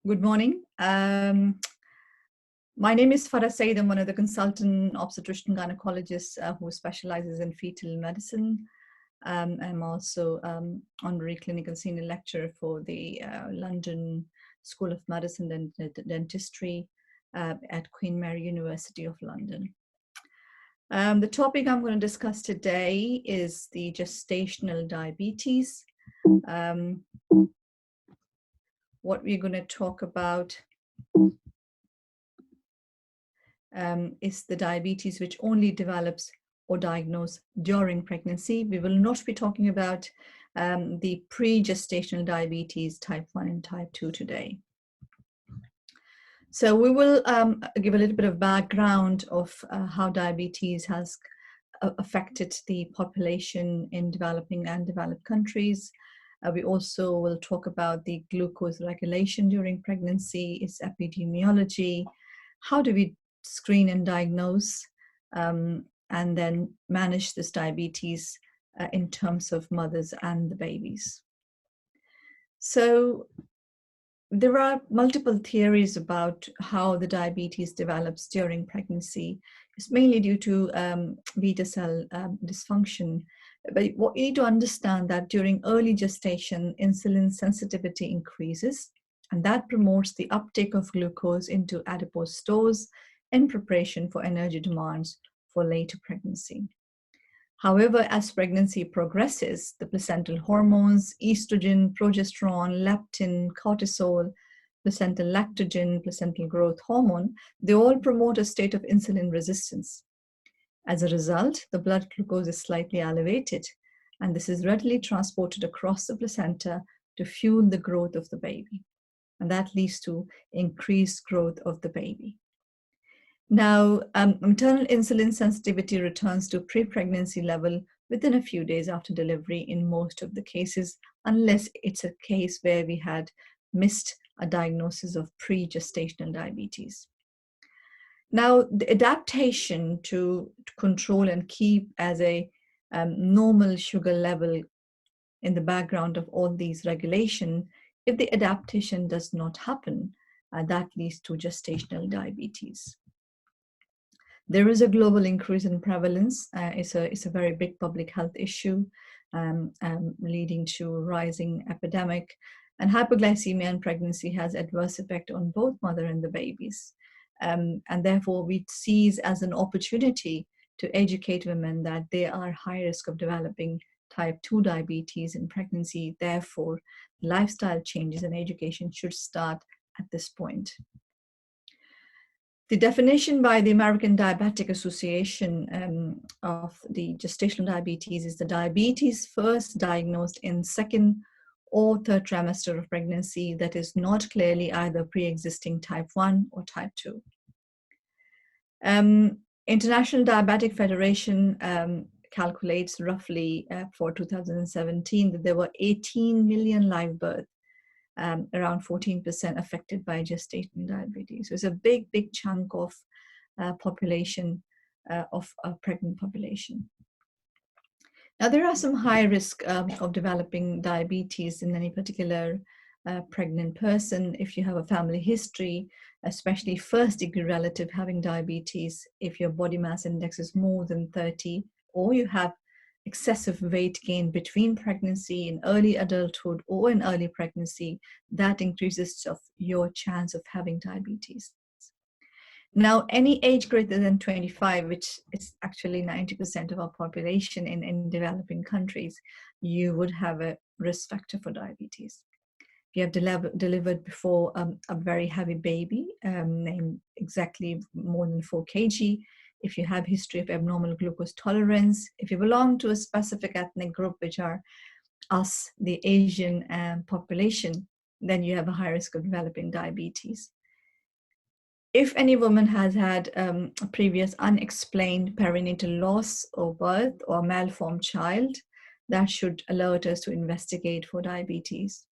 Good morning. My name is Fehra Saeed. I'm one of the consultant obstetrician gynecologists who specializes in fetal medicine. I'm also honorary clinical senior lecturer for the London School of Medicine and Dentistry at Queen Mary University of London. The topic I'm going to discuss today is the gestational diabetes. What we're going to talk about is the diabetes which only develops or diagnosed during pregnancy. We will not be talking about the pre-gestational diabetes type 1 and type 2 today. So we will give a little bit of background of how diabetes has affected the population in developing and developed countries. We also will talk about the glucose regulation during pregnancy, its epidemiology, how do we screen and diagnose, and then manage this diabetes in terms of mothers and the babies. So there are multiple theories about how the diabetes develops during pregnancy. It's mainly due to beta cell dysfunction. But what you need to understand that during early gestation, insulin sensitivity increases, and that promotes the uptake of glucose into adipose stores in preparation for energy demands for later pregnancy. However, as pregnancy progresses, the placental hormones, estrogen, progesterone, leptin, cortisol, placental lactogen, placental growth hormone, they all promote a state of insulin resistance. As a result, the blood glucose is slightly elevated, and this is readily transported across the placenta to fuel the growth of the baby. And that leads to increased growth of the baby. Now, maternal insulin sensitivity returns to pre-pregnancy level within a few days after delivery in most of the cases, unless it's a case where we had missed a diagnosis of pre-gestational diabetes. Now, the adaptation to control and keep as a normal sugar level in the background of all these regulations, if the adaptation does not happen, that leads to gestational diabetes. There is a global increase in prevalence. It's a very big public health issue, leading to rising epidemic. And hypoglycemia in pregnancy has adverse effect on both mother and the babies. And therefore, we see it as an opportunity to educate women that they are high risk of developing type 2 diabetes in pregnancy. Therefore, lifestyle changes and education should start at this point. The definition by the American Diabetic Association of the gestational diabetes is the diabetes first diagnosed in second or third trimester of pregnancy that is not clearly either pre-existing type 1 or type 2. International Diabetic Federation calculates roughly for 2017 that there were 18 million live births, around 14% affected by gestational diabetes. So it's a big, big chunk of population, of pregnant population. Now, there are some high risk of developing diabetes in any particular pregnant person. If you have a family history, especially first degree relative having diabetes, if your body mass index is more than 30, or you have excessive weight gain between pregnancy, in early adulthood, or in early pregnancy, that increases of your chance of having diabetes. Now, any age greater than 25, which is actually 90% of our population in developing countries, you would have a risk factor for diabetes. If you have delivered before a very heavy baby, named exactly more than 4 kg, if you have history of abnormal glucose tolerance, if you belong to a specific ethnic group, which are us, the Asian population, then you have a high risk of developing diabetes. If any woman has had a previous unexplained perinatal loss or birth or malformed child, that should alert us to investigate for diabetes.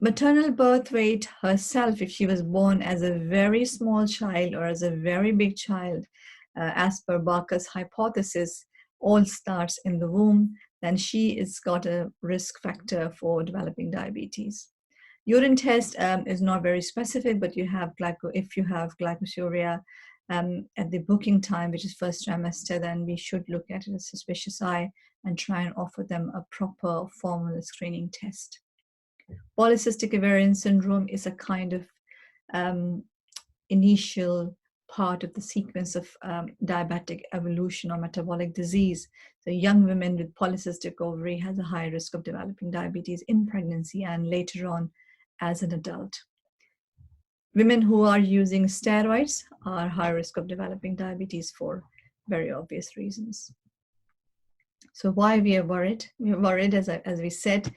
Maternal birth weight herself, if she was born as a very small child or as a very big child, as per Barker's hypothesis, all starts in the womb, then she has got a risk factor for developing diabetes. Urine test is not very specific, but if you have glycosuria at the booking time, which is first trimester, then we should look at it as suspicious eye and try and offer them a proper formal screening test. Polycystic ovarian syndrome is a kind of initial part of the sequence of diabetic evolution or metabolic disease. So young women with polycystic ovary has a high risk of developing diabetes in pregnancy and later on as an adult. Women who are using steroids are high risk of developing diabetes for very obvious reasons. So why we are worried? We are worried, as we said,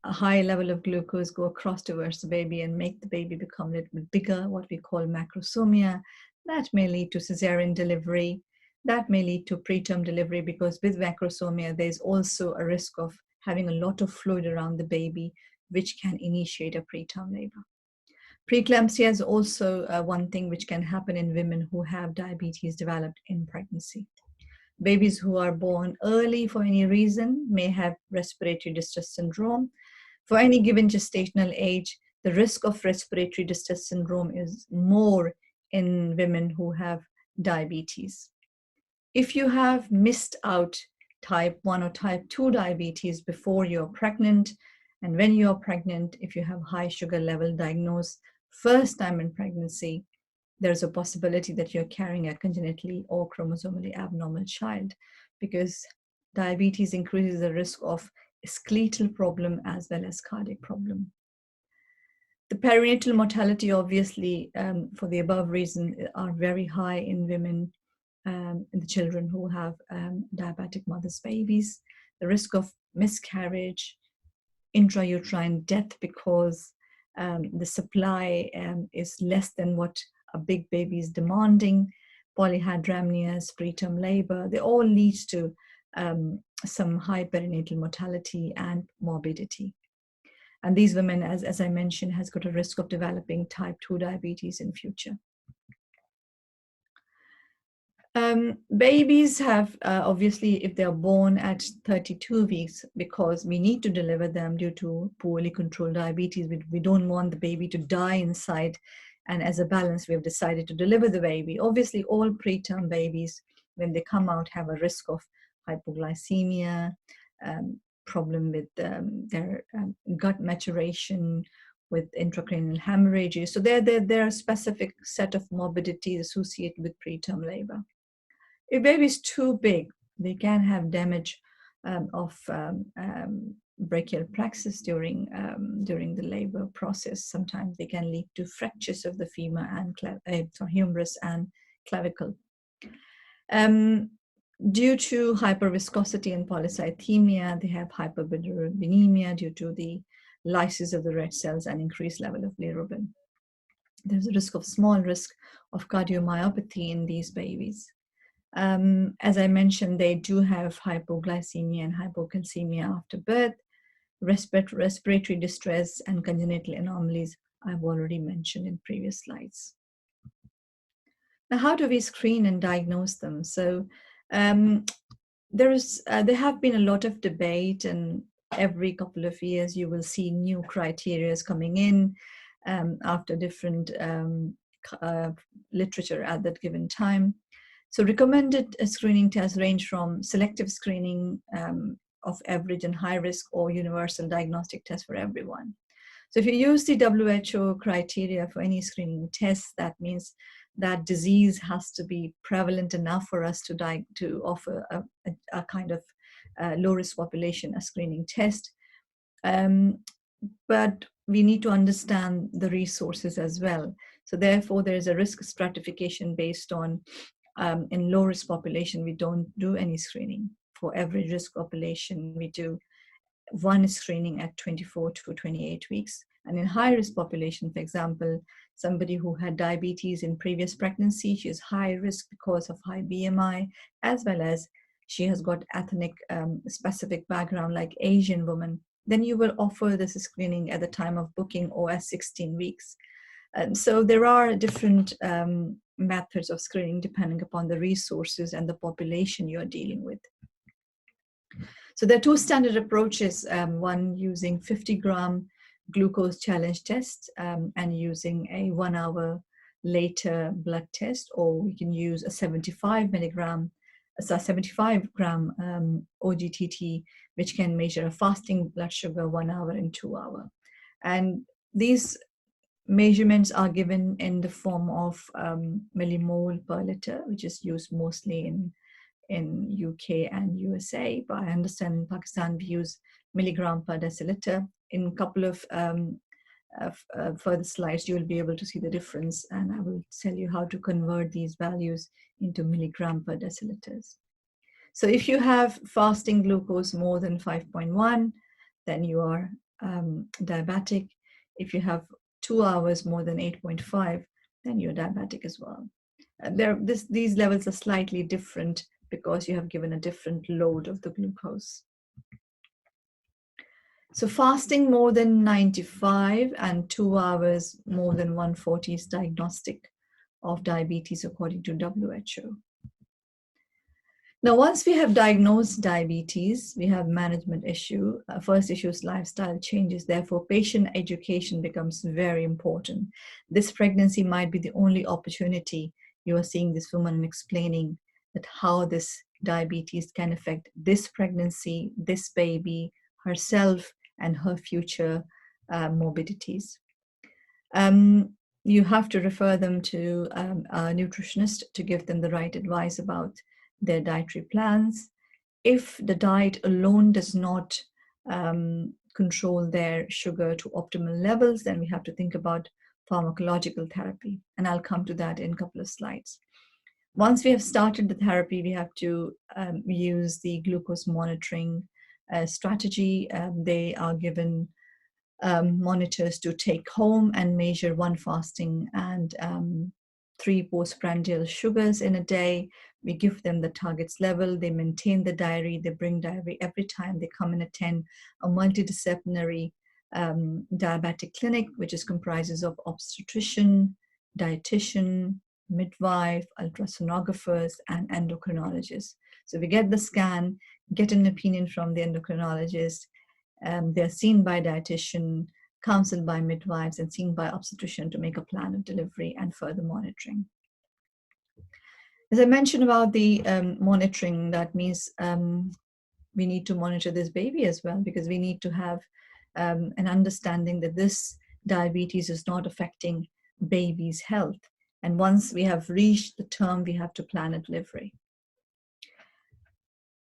a high level of glucose go across towards the baby and make the baby become a little bit bigger, what we call macrosomia. That may lead to cesarean delivery. That may lead to preterm delivery, because with macrosomia, there's also a risk of having a lot of fluid around the baby, which can initiate a preterm labor. Preeclampsia is also one thing which can happen in women who have diabetes developed in pregnancy. Babies who are born early for any reason may have respiratory distress syndrome. For any given gestational age, the risk of respiratory distress syndrome is more in women who have diabetes. If you have missed out type 1 or type 2 diabetes before you're pregnant, and when you're pregnant, if you have high sugar level diagnosed first time in pregnancy, there's a possibility that you're carrying a congenitally or chromosomally abnormal child, because diabetes increases the risk of skeletal problem as well as cardiac problem. The perinatal mortality, obviously, for the above reason, are very high in women, in the children who have diabetic mothers' babies. The risk of miscarriage, intrauterine death because the supply is less than what a big baby is demanding, polyhydramnios, preterm labor, they all lead to some high perinatal mortality and morbidity. And these women, as I mentioned, has got a risk of developing type 2 diabetes in future. Babies have, obviously, if they're born at 32 weeks, because we need to deliver them due to poorly controlled diabetes, we don't want the baby to die inside. And as a balance, we have decided to deliver the baby. Obviously, all preterm babies, when they come out, have a risk of hypoglycemia, problem with their gut maturation, with intracranial hemorrhages. So there are a specific set of morbidities associated with preterm labor. If baby is too big, they can have damage of brachial plexus during the labor process. Sometimes they can lead to fractures of the femur and humerus and clavicle. Due to hyperviscosity and polycythemia, they have hyperbilirubinemia due to the lysis of the red cells and increased level of bilirubin. There's a small risk of cardiomyopathy in these babies. As I mentioned, they do have hypoglycemia and hypocalcemia after birth. Respiratory distress and congenital anomalies I've already mentioned in previous slides. Now, how do we screen and diagnose them? So there have been a lot of debate, and every couple of years you will see new criteria coming in after different literature at that given time. So recommended screening tests range from selective screening of average and high risk, or universal diagnostic test for everyone. So if you use the WHO criteria for any screening test, that means that disease has to be prevalent enough for us to offer a kind of low risk population a screening test. But we need to understand the resources as well. So therefore, there is a risk stratification based on in low risk population, we don't do any screening. For average risk population, we do one screening at 24 to 28 weeks. And in high risk population, for example, somebody who had diabetes in previous pregnancy, she is high risk because of high BMI, as well as she has got ethnic specific background like Asian woman, then you will offer this screening at the time of booking or at 16 weeks. So there are different methods of screening depending upon the resources and the population you're dealing with. So there are two standard approaches, one using 50-gram glucose challenge test and using a 1 hour later blood test, or we can use a 75 gram OGTT, which can measure a fasting blood sugar 1 hour and 2 hour. And these measurements are given in the form of millimole per liter, which is used mostly in UK and USA, but I understand in Pakistan we use milligram per deciliter. In a couple of further slides, you will be able to see the difference, and I will tell you how to convert these values into milligram per deciliters. So if you have fasting glucose more than 5.1, then you are diabetic. If you have 2 hours more than 8.5, then you're diabetic as well. These levels are slightly different because you have given a different load of the glucose. So fasting more than 95 and 2 hours more than 140 is diagnostic of diabetes according to WHO. Now, once we have diagnosed diabetes, we have management issue. First issue is lifestyle changes. Therefore, patient education becomes very important. This pregnancy might be the only opportunity you are seeing this woman and explaining that how this diabetes can affect this pregnancy, this baby, herself, and her future morbidities. You have to refer them to a nutritionist to give them the right advice about their dietary plans. If the diet alone does not control their sugar to optimal levels, then we have to think about pharmacological therapy. And I'll come to that in a couple of slides. Once we have started the therapy, we have to use the glucose monitoring strategy. They are given monitors to take home and measure 1 fasting and 3 postprandial sugars in a day. We give them the targets level. They maintain the diary. They bring diary every time they come and attend a multidisciplinary diabetic clinic, which is comprises of obstetrician, dietitian, midwife, ultrasonographers, and endocrinologists. So we get the scan, get an opinion from the endocrinologist. They're seen by dietitian, counseled by midwives, and seen by obstetrician to make a plan of delivery and further monitoring. As I mentioned about the monitoring, that means we need to monitor this baby as well, because we need to have an understanding that this diabetes is not affecting baby's health. And once we have reached the term, we have to plan a delivery.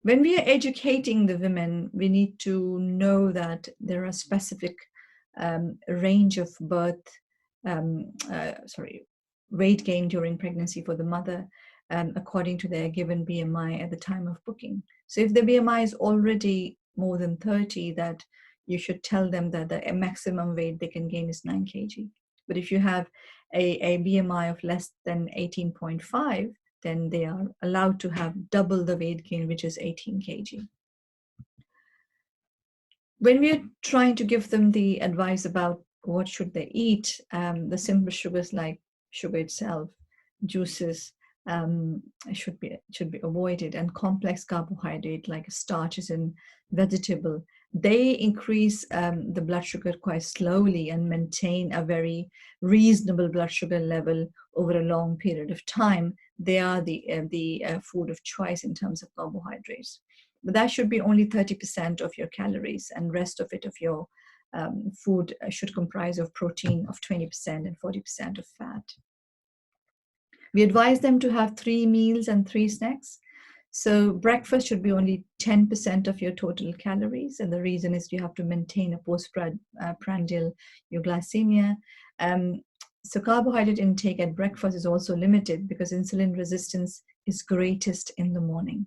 When we are educating the women, we need to know that there are specific range of weight gain during pregnancy for the mother according to their given BMI at the time of booking. So if the BMI is already more than 30, that you should tell them that the maximum weight they can gain is 9 kg. But if you have a BMI of less than 18.5, then they are allowed to have double the weight gain, which is 18 kg. When we are trying to give them the advice about what should they eat, the simple sugars like sugar itself, juices should be avoided, and complex carbohydrate like starches and vegetable, they increase the blood sugar quite slowly and maintain a very reasonable blood sugar level over a long period of time. They are the food of choice in terms of carbohydrates. But that should be only 30% of your calories, and rest of it of your food should comprise of protein of 20% and 40% of fat. We advise them to have 3 meals and 3 snacks. So breakfast should be only 10% of your total calories. And the reason is you have to maintain a postprandial euglycemia. So carbohydrate intake at breakfast is also limited because insulin resistance is greatest in the morning.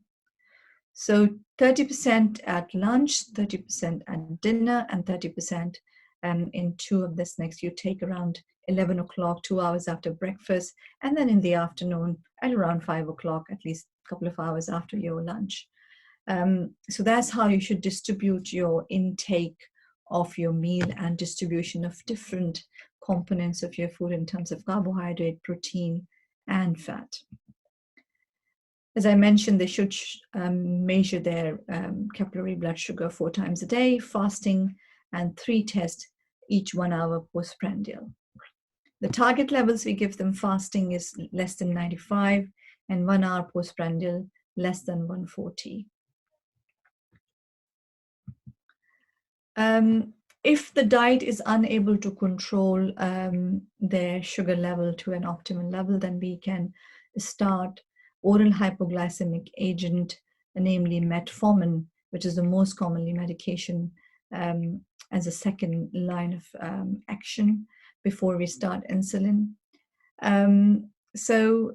So 30% at lunch, 30% at dinner, and 30% in 2 of the snacks you take around 11 o'clock, 2 hours after breakfast, and then in the afternoon at around 5 o'clock, at least a couple of hours after your lunch. So that's how you should distribute your intake of your meal and distribution of different components of your food in terms of carbohydrate, protein, and fat. As I mentioned, they should measure their capillary blood sugar 4 times a day, fasting, and 3 tests each 1 hour postprandial. The target levels we give them fasting is less than 95 and 1 hour postprandial less than 140. If the diet is unable to control their sugar level to an optimal level, then we can start oral hypoglycemic agent, namely metformin, which is the most commonly medication, as a second line of action before we start insulin. So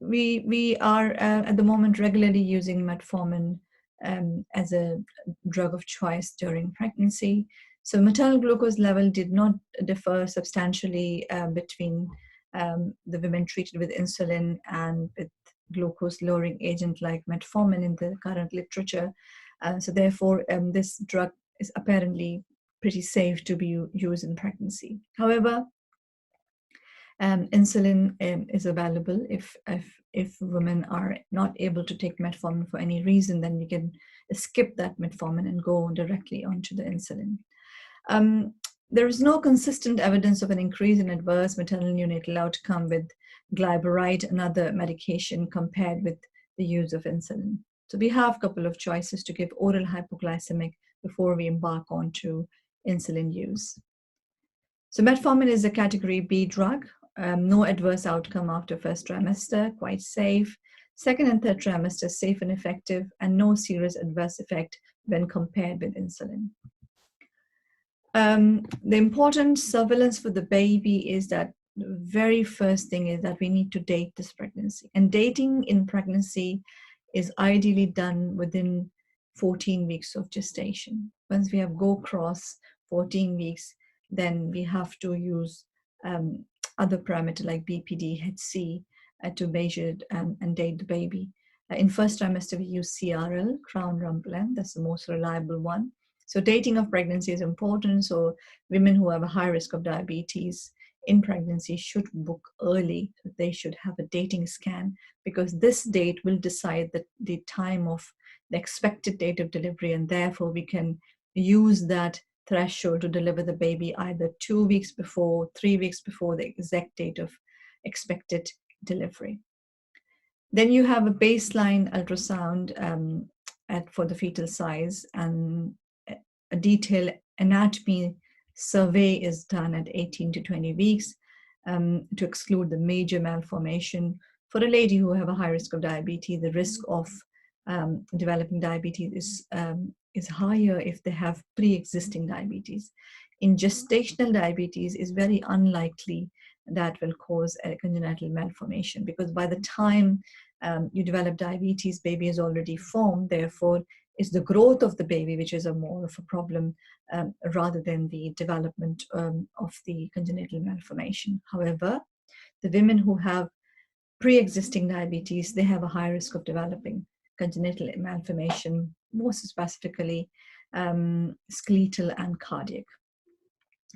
we are at the moment regularly using metformin as a drug of choice during pregnancy. So maternal glucose level did not differ substantially between the women treated with insulin and with glucose lowering agent like metformin in the current literature. So therefore, this drug is apparently pretty safe to be used in pregnancy. However, insulin is available if women are not able to take metformin for any reason, then we can skip that metformin and go directly onto the insulin. There is no consistent evidence of an increase in adverse maternal neonatal outcome with glyburide, another medication, compared with the use of insulin. So we have a couple of choices to give oral hypoglycemic before we embark onto insulin use. So metformin is a category B drug. No adverse outcome after first trimester, quite safe. Second and third trimester, safe and effective, and no serious adverse effect when compared with insulin. The important surveillance for the baby is that the very first thing is that we need to date this pregnancy. And dating in pregnancy is ideally done within 14 weeks of gestation. Once we have go across 14 weeks, then we have to use other parameter like BPD, HC to measure and date the baby. In first trimester, we use CRL, crown rump length. That's the most reliable one. So dating of pregnancy is important. So women who have a high risk of diabetes in pregnancy should book early. They should have a dating scan because this date will decide the time of the expected date of delivery, and therefore we can use that threshold to deliver the baby either 2 weeks before, 3 weeks before the exact date of expected delivery. Then you have a baseline ultrasound for the fetal size, and a detailed anatomy survey is done at 18 to 20 weeks to exclude the major malformation. For a lady who have a high risk of diabetes, the risk of developing diabetes is higher if they have pre-existing diabetes. In gestational diabetes, is very unlikely that will cause a congenital malformation because by the time you develop diabetes, baby is already formed. Therefore, it's the growth of the baby which is a more of a problem rather than the development of the congenital malformation. However, the women who have pre-existing diabetes, they have a high risk of developing congenital malformation, most specifically skeletal and cardiac.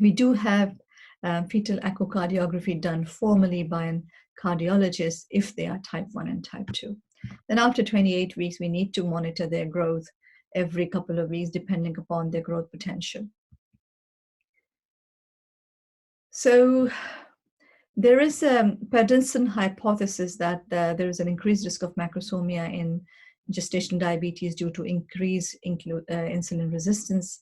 We do have fetal echocardiography done formally by a cardiologist if they are type 1 and type 2. Then after 28 weeks, we need to monitor their growth every couple of weeks, depending upon their growth potential. So there is a Pedersen hypothesis that there is an increased risk of macrosomia in gestational diabetes due to increased insulin resistance,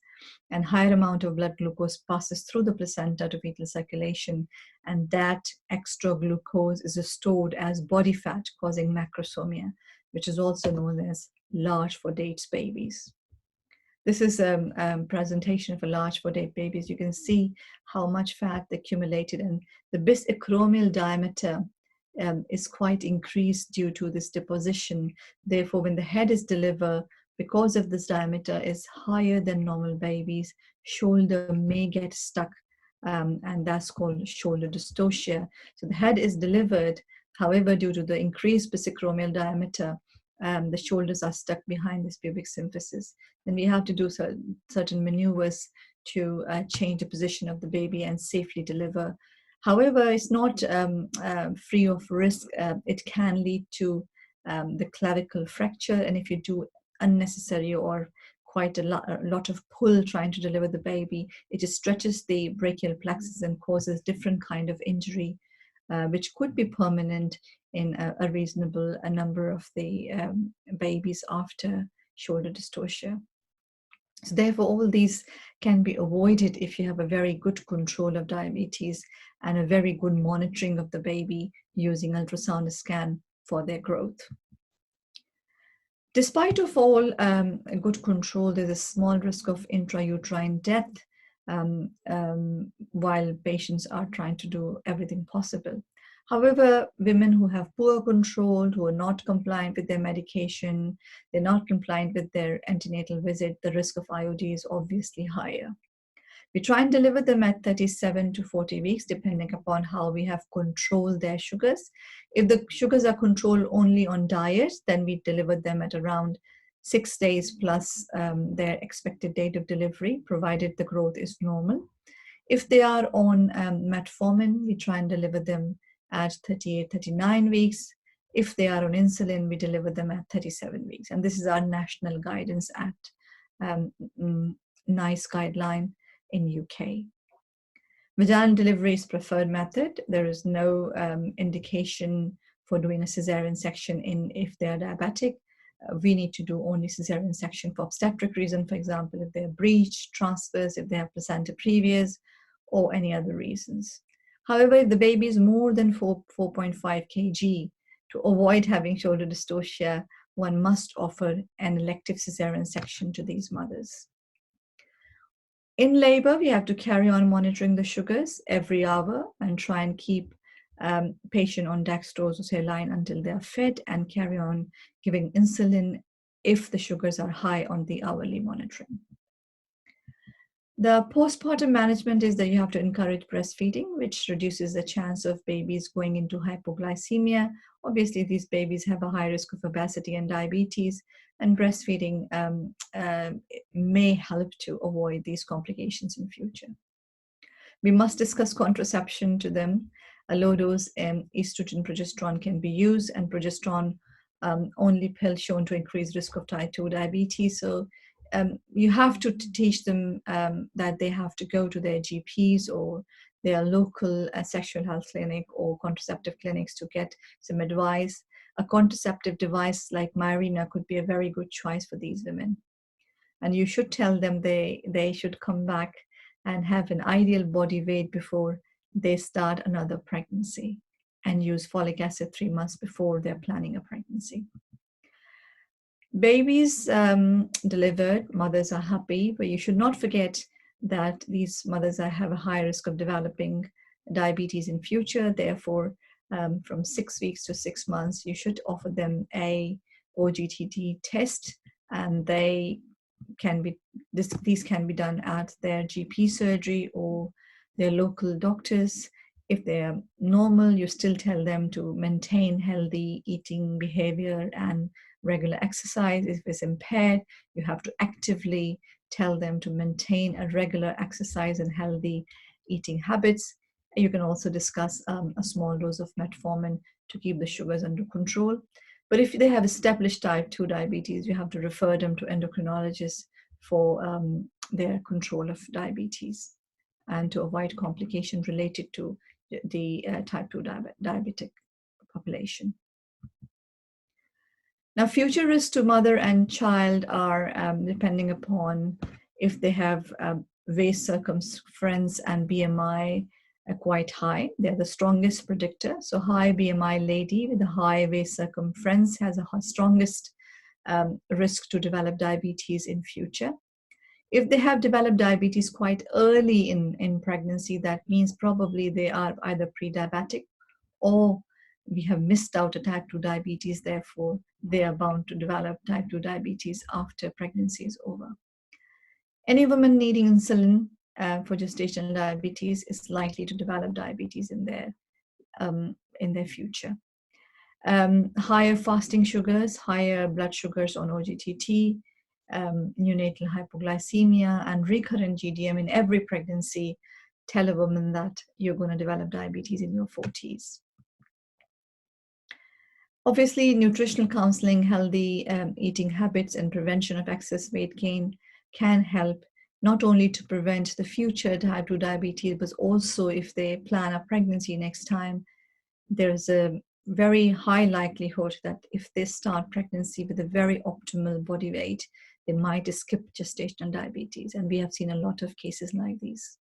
and higher amount of blood glucose passes through the placenta to fetal circulation, and that extra glucose is stored as body fat, causing macrosomia, which is also known as large for dates babies. This is a presentation of a large for date babies. You can see how much fat accumulated, and the bisacromial diameter is quite increased due to this deposition. Therefore, when the head is delivered, because of this diameter is higher than normal babies, shoulder may get stuck, and that's called shoulder dystocia. So the head is delivered, however, due to the increased bisacromial diameter, the shoulders are stuck behind this pubic symphysis. Then we have to do certain maneuvers to change the position of the baby and safely deliver. However, it's not free of risk. It can lead to the clavicle fracture, and if you do unnecessary or quite a lot of pull trying to deliver the baby. It just stretches the brachial plexus and causes different kind of injury, which could be permanent in a reasonable number of the babies after shoulder dystocia. So therefore, all these can be avoided if you have a very good control of diabetes and a very good monitoring of the baby using ultrasound scan for their growth. Despite of all good control, there's a small risk of intrauterine death while patients are trying to do everything possible. However, women who have poor control, who are not compliant with their medication, they're not compliant with their antenatal visit, the risk of IOD is obviously higher. We try and deliver them at 37 to 40 weeks, depending upon how we have controlled their sugars. If the sugars are controlled only on diet, then we deliver them at around 6 days plus their expected date of delivery, provided the growth is normal. If they are on metformin, we try and deliver them at 38, 39 weeks. If they are on insulin, we deliver them at 37 weeks. And this is our national guidance at NICE guideline in UK. Vaginal delivery is preferred method. There is no indication for doing a cesarean section if they are diabetic. We need to do only cesarean section for obstetric reason, for example, if they're breech, transfers, if they have placenta previous, or any other reasons. However, if the baby is more than 4.5 kg, to avoid having shoulder dystocia, one must offer an elective cesarean section to these mothers. In labor, we have to carry on monitoring the sugars every hour and try and keep patient on dextrose or saline until they are fed, and carry on giving insulin if the sugars are high on the hourly monitoring. The postpartum management is that you have to encourage breastfeeding, which reduces the chance of babies going into hypoglycemia. Obviously, these babies have a high risk of obesity and diabetes, and breastfeeding may help to avoid these complications in future. We must discuss contraception to them. A low dose estrogen progesterone can be used, and progesterone only pill shown to increase risk of type 2 diabetes. So you have to teach them that they have to go to their GPs or their local sexual health clinic or contraceptive clinics to get some advice. A contraceptive device like Mirena could be a very good choice for these women. And you should tell them they should come back and have an ideal body weight before they start another pregnancy, and use folic acid 3 months before they're planning a pregnancy. Babies delivered, mothers are happy, but you should not forget that these mothers have a high risk of developing diabetes in future. Therefore, from 6 weeks to 6 months, you should offer them a OGTT test, and these can be done at their GP surgery or their local doctors. If they're normal, you still tell them to maintain healthy eating behavior and regular exercise. If it's impaired, you have to actively tell them to maintain a regular exercise and healthy eating habits. You can also discuss a small dose of metformin to keep the sugars under control. But if they have established type 2 diabetes, you have to refer them to endocrinologists for their control of diabetes and to avoid complications related to the type 2 diabetic population. Now, future risks to mother and child are depending upon if they have waist circumference and BMI quite high. They're the strongest predictor. So high BMI lady with a high waist circumference has a strongest risk to develop diabetes in future. If they have developed diabetes quite early in pregnancy, that means probably they are either pre-diabetic or we have missed out a type 2 diabetes, therefore they are bound to develop type 2 diabetes after pregnancy is over. Any woman needing insulin for gestational diabetes is likely to develop diabetes in their future. Higher fasting sugars, higher blood sugars on OGTT, neonatal hypoglycemia, and recurrent GDM in every pregnancy tell a woman that you're going to develop diabetes in your 40s. Obviously, nutritional counseling, healthy eating habits, and prevention of excess weight gain can help not only to prevent the future type 2 diabetes, but also if they plan a pregnancy next time, there's a very high likelihood that if they start pregnancy with a very optimal body weight, they might skip gestational diabetes. And we have seen a lot of cases like these.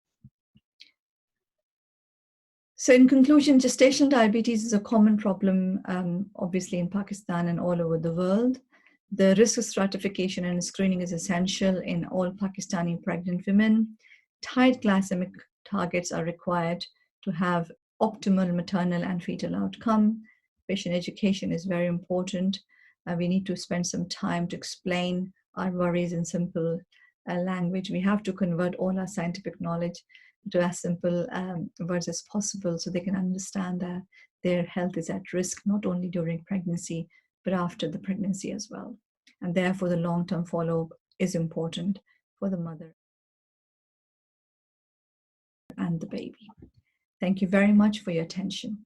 So in conclusion, gestational diabetes is a common problem, obviously in Pakistan and all over the world. The risk stratification and screening is essential in all Pakistani pregnant women. Tight glycemic targets are required to have optimal maternal and fetal outcome. Patient education is very important. We need to spend some time to explain our worries in simple language. We have to convert all our scientific knowledge to as simple words as possible so they can understand that their health is at risk not only during pregnancy but after the pregnancy as well. And therefore the long-term follow-up is important for the mother and the baby. Thank you very much for your attention.